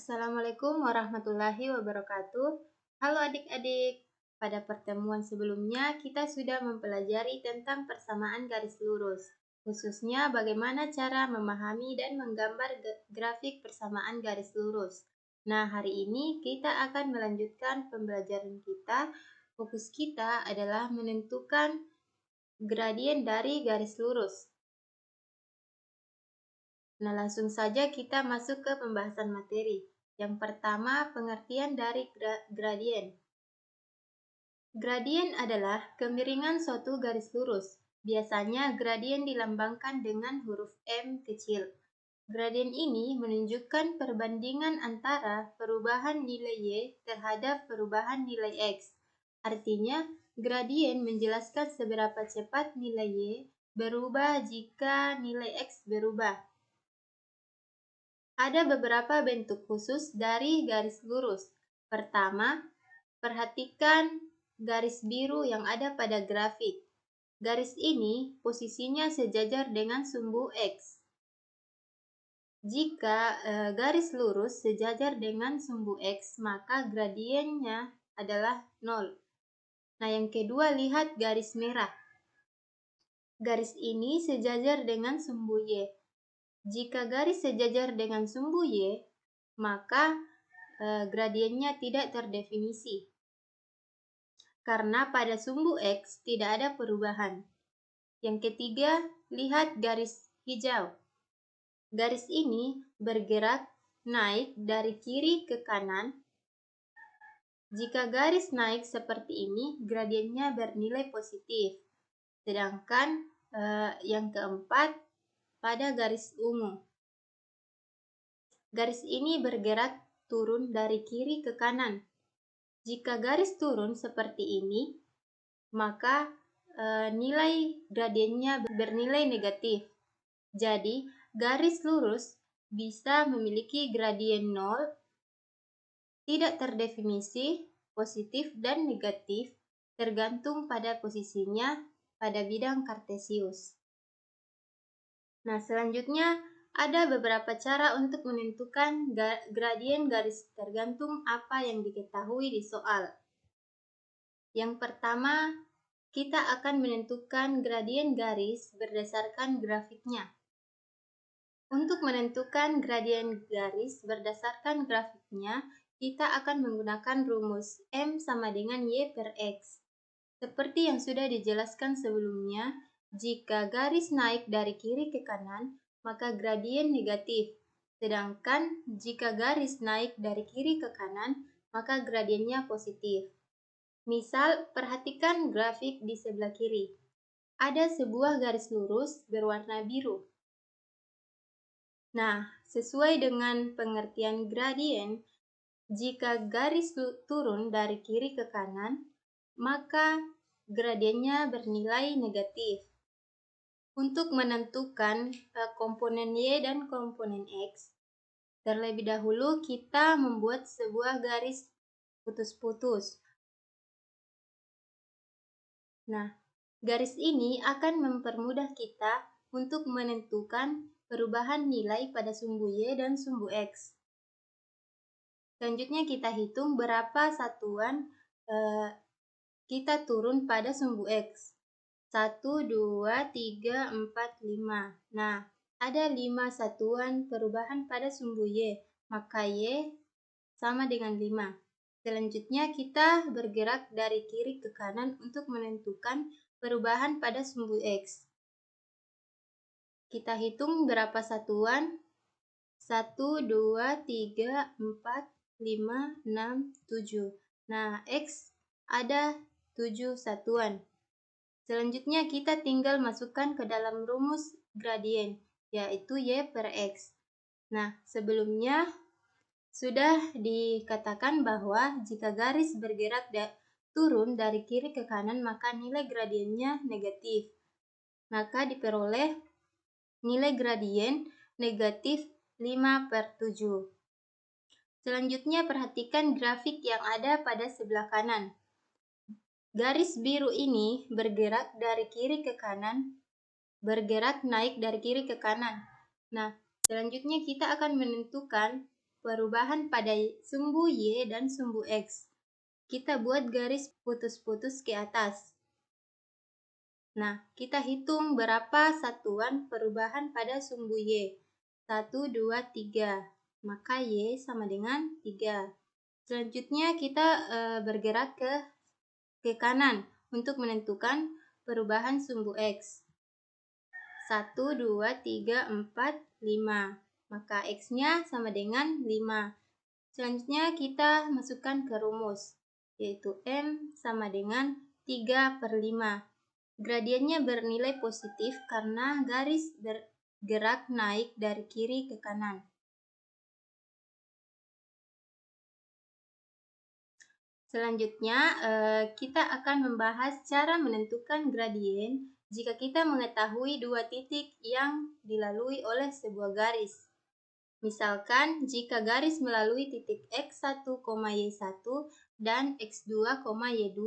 Assalamualaikum warahmatullahi wabarakatuh. Halo adik-adik, pada pertemuan sebelumnya kita sudah mempelajari tentang persamaan garis lurus, khususnya bagaimana cara memahami dan menggambar grafik persamaan garis lurus. Nah, hari ini kita akan melanjutkan pembelajaran kita. Fokus kita adalah menentukan gradien dari garis lurus. Nah, langsung saja kita masuk ke pembahasan materi. Yang pertama, pengertian dari gradien. Gradien adalah kemiringan suatu garis lurus. Biasanya gradien dilambangkan dengan huruf M kecil. Gradien ini menunjukkan perbandingan antara perubahan nilai Y terhadap perubahan nilai X. Artinya, gradien menjelaskan seberapa cepat nilai Y berubah jika nilai X berubah. Ada beberapa bentuk khusus dari garis lurus. Pertama, perhatikan garis biru yang ada pada grafik. Garis ini posisinya sejajar dengan sumbu X. Jika garis lurus sejajar dengan sumbu X, maka gradiennya adalah 0. Nah, yang kedua, lihat garis merah. Garis ini sejajar dengan sumbu Y. Jika garis sejajar dengan sumbu Y, maka gradiennya tidak terdefinisi. Karena pada sumbu X tidak ada perubahan. Yang ketiga, lihat garis hijau. Garis ini bergerak naik dari kiri ke kanan. Jika garis naik seperti ini, gradiennya bernilai positif. Sedangkan yang keempat, pada garis ungu. Garis ini bergerak turun dari kiri ke kanan. Jika garis turun seperti ini, maka nilai gradiennya bernilai negatif. Jadi, garis lurus bisa memiliki gradien 0, tidak terdefinisi, positif dan negatif, tergantung pada posisinya pada bidang kartesius. Nah, selanjutnya ada beberapa cara untuk menentukan gradien garis tergantung apa yang diketahui di soal. Yang pertama, kita akan menentukan gradien garis berdasarkan grafiknya. Untuk menentukan gradien garis berdasarkan grafiknya, kita akan menggunakan rumus M sama dengan Y per X. Seperti yang sudah dijelaskan sebelumnya, jika garis naik dari kiri ke kanan, maka gradien negatif. Sedangkan jika garis naik dari kiri ke kanan, maka gradiennya positif. Misal, perhatikan grafik di sebelah kiri. Ada sebuah garis lurus berwarna biru. Nah, sesuai dengan pengertian gradien, jika garis turun dari kiri ke kanan, maka gradiennya bernilai negatif. Untuk menentukan komponen Y dan komponen X, terlebih dahulu kita membuat sebuah garis putus-putus. Nah, garis ini akan mempermudah kita untuk menentukan perubahan nilai pada sumbu Y dan sumbu X. Selanjutnya kita hitung berapa satuan kita turun pada sumbu X. 1, 2, 3, 4, 5. Nah, ada 5 satuan perubahan pada sumbu Y, maka Y sama dengan 5. Selanjutnya kita bergerak dari kiri ke kanan untuk menentukan perubahan pada sumbu X. Kita hitung berapa satuan? 1, 2, 3, 4, 5, 6, 7. Nah, X ada 7 satuan. Selanjutnya kita tinggal masukkan ke dalam rumus gradien, yaitu Y per X. Nah, sebelumnya sudah dikatakan bahwa jika garis bergerak turun dari kiri ke kanan, maka nilai gradiennya negatif. Maka diperoleh nilai gradien negatif 5 per 7. Selanjutnya perhatikan grafik yang ada pada sebelah kanan. Garis biru ini bergerak dari kiri ke kanan, bergerak naik dari kiri ke kanan. Nah, selanjutnya kita akan menentukan perubahan pada sumbu Y dan sumbu X. Kita buat garis putus-putus ke atas. Nah, kita hitung berapa satuan perubahan pada sumbu Y. 1, 2, 3. Maka Y sama dengan 3. Selanjutnya kita bergerak ke kanan untuk menentukan perubahan sumbu X. 1, 2, 3, 4, 5. Maka X-nya sama dengan 5. Selanjutnya kita masukkan ke rumus, yaitu M sama dengan 3/5. Gradiennya bernilai positif karena garis bergerak naik dari kiri ke kanan. Selanjutnya, kita akan membahas cara menentukan gradien jika kita mengetahui dua titik yang dilalui oleh sebuah garis. Misalkan, jika garis melalui titik X1, Y1 dan X2, Y2,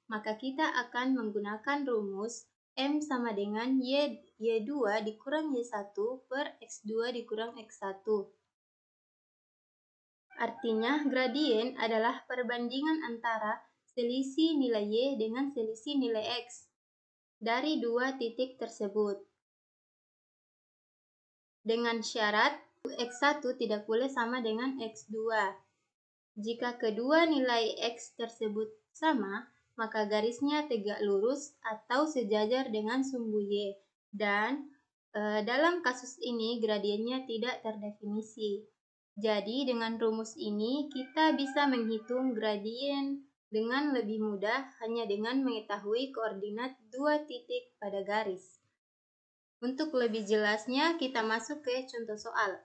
maka kita akan menggunakan rumus M sama dengan Y2 dikurang Y1 per X2 dikurang X1. Artinya, gradien adalah perbandingan antara selisih nilai Y dengan selisih nilai X dari dua titik tersebut. Dengan syarat, X1 tidak boleh sama dengan X2. Jika kedua nilai X tersebut sama, maka garisnya tegak lurus atau sejajar dengan sumbu Y. Dan dalam kasus ini gradiennya tidak terdefinisi. Jadi dengan rumus ini kita bisa menghitung gradien dengan lebih mudah hanya dengan mengetahui koordinat dua titik pada garis. Untuk lebih jelasnya kita masuk ke contoh soal.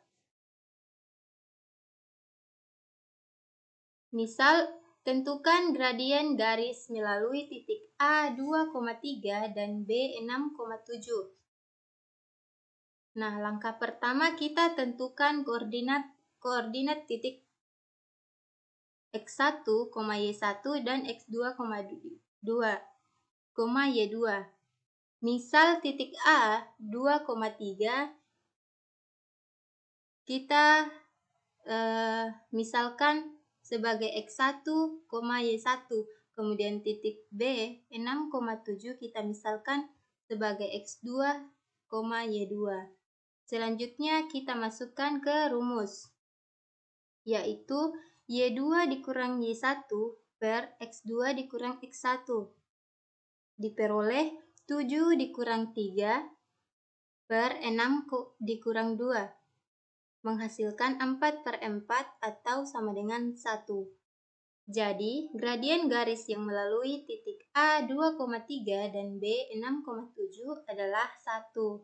Misal, tentukan gradien garis melalui titik A 2,3 dan B 6,7. Nah, langkah pertama kita tentukan koordinat titik X1, Y1 dan X2, Y2. Misal titik A 2,3 kita misalkan sebagai X1, Y1. Kemudian titik B 6,7 kita misalkan sebagai X2, Y2. Selanjutnya kita masukkan ke rumus, yaitu Y2 dikurang Y1 per X2 dikurang X1. Diperoleh 7 dikurang 3 per 6 dikurang 2. Menghasilkan 4/4 atau sama dengan 1. Jadi, gradien garis yang melalui titik A 2,3 dan B 6,7 adalah 1.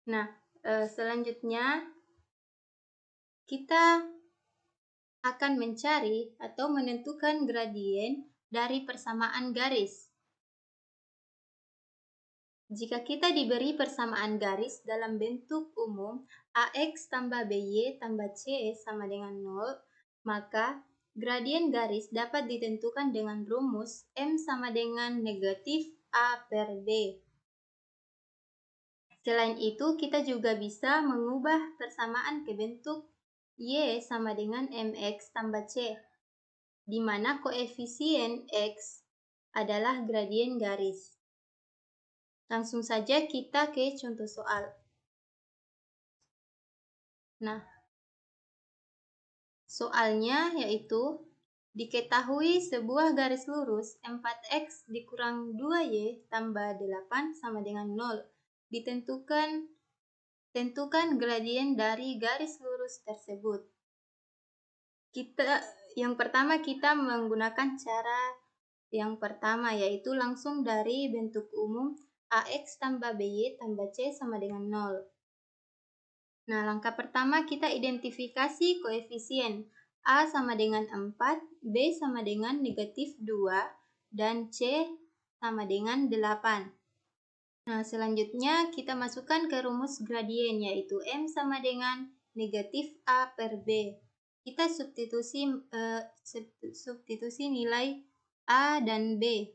Nah, selanjutnya kita akan mencari atau menentukan gradien dari persamaan garis. Jika kita diberi persamaan garis dalam bentuk umum AX tambah BY tambah C sama dengan 0, maka gradien garis dapat ditentukan dengan rumus M sama dengan negatif A per B. Selain itu, kita juga bisa mengubah persamaan ke bentuk Y sama dengan MX tambah C, di mana koefisien X adalah gradien garis. Langsung saja kita ke contoh soal. Nah, soalnya yaitu diketahui sebuah garis lurus 4x dikurang 2y tambah 8 sama dengan 0. Tentukan gradien dari garis lurus tersebut. Yang pertama kita menggunakan cara yang pertama, yaitu langsung dari bentuk umum AX tambah BY tambah C sama dengan 0. Nah, langkah pertama kita identifikasi koefisien. A sama dengan 4, B sama dengan negatif 2, dan C sama dengan 8. Nah, selanjutnya kita masukkan ke rumus gradien, yaitu M sama dengan negatif A per B. Kita substitusi nilai A dan B.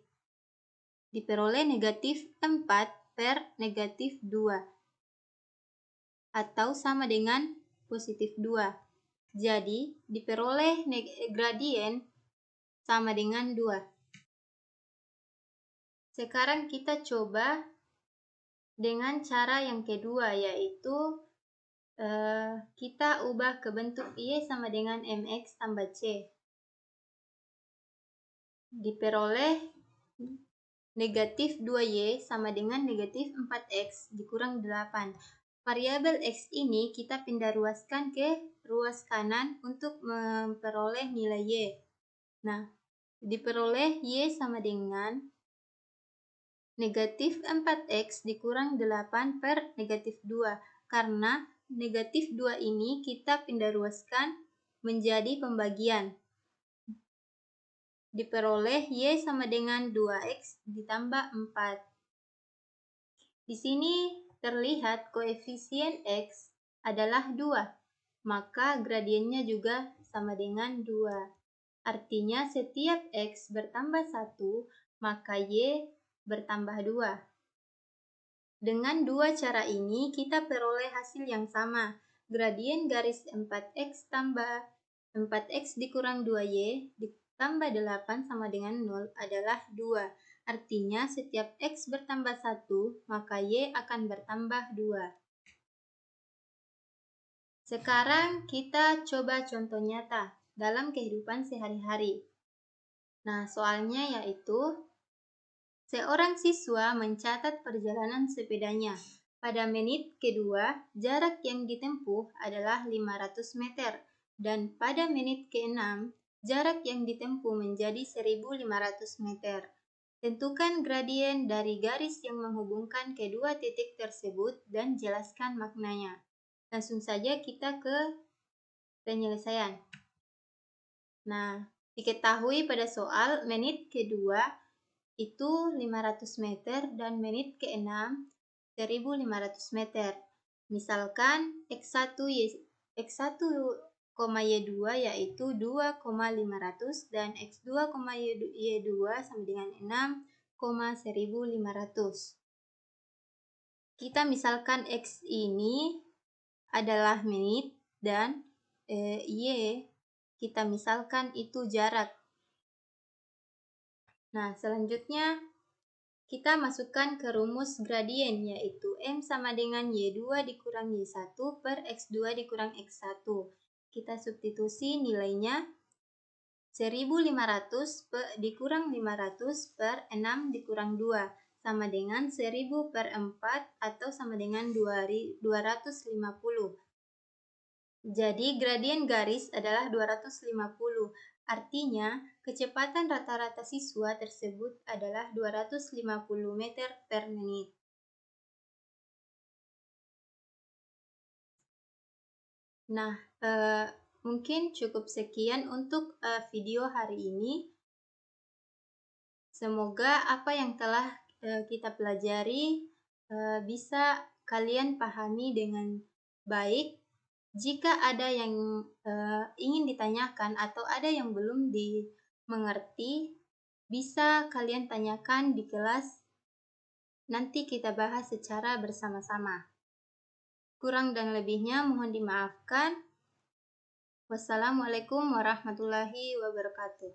Diperoleh negatif 4 per negatif 2. Atau sama dengan positif 2. Jadi, diperoleh gradien sama dengan 2. Sekarang kita coba dengan cara yang kedua, yaitu kita ubah ke bentuk Y sama dengan MX tambah C. Diperoleh negatif 2Y sama dengan negatif 4X dikurang 8. Variabel X ini kita pindah ruaskan ke ruas kanan untuk memperoleh nilai Y. Nah, diperoleh Y sama dengan negatif 4X dikurang 8 per negatif 2. Karena negatif 2 ini kita pindah ruaskan menjadi pembagian. Diperoleh Y sama dengan 2X ditambah 4. Di sini terlihat koefisien X adalah 2, maka gradiennya juga sama dengan 2. Artinya setiap X bertambah 1, maka Y bertambah 2. Dengan dua cara ini kita peroleh hasil yang sama. Gradien garis 4X tambah 4X dikurang 2Y ditambah 8 sama dengan 0 adalah 2. Artinya setiap X bertambah 1, maka Y akan bertambah 2. Sekarang kita coba contoh nyata dalam kehidupan sehari-hari. Nah, soalnya yaitu seorang siswa mencatat perjalanan sepedanya. Pada menit kedua, jarak yang ditempuh adalah 500 meter. Dan pada menit ke-6, jarak yang ditempuh menjadi 1.500 meter. Tentukan gradien dari garis yang menghubungkan kedua titik tersebut dan jelaskan maknanya. Langsung saja kita ke penyelesaian. Nah, diketahui pada soal menit kedua itu 500 meter dan menit ke-6 1.500 meter. Misalkan X1 Y2 yaitu 2,500 dan X2, Y2 sama dengan 6,1500. Kita misalkan X ini adalah menit dan Y kita misalkan itu jarak. Nah, selanjutnya kita masukkan ke rumus gradien yaitu M sama dengan Y2 dikurang Y1 per X2 dikurang X1. Kita substitusi nilainya 1.500 dikurang 500 per 6 dikurang 2 sama dengan 1.000 per 4 atau sama dengan 250. Jadi gradien garis adalah 250. Artinya kecepatan rata-rata siswa tersebut adalah 250 meter per menit. Nah, mungkin cukup sekian untuk video hari ini. Semoga apa yang telah kita pelajari bisa kalian pahami dengan baik. Jika ada yang ingin ditanyakan atau ada yang belum dimengerti, bisa kalian tanyakan di kelas. Nanti kita bahas secara bersama-sama. Kurang dan lebihnya mohon dimaafkan. Wassalamualaikum warahmatullahi wabarakatuh.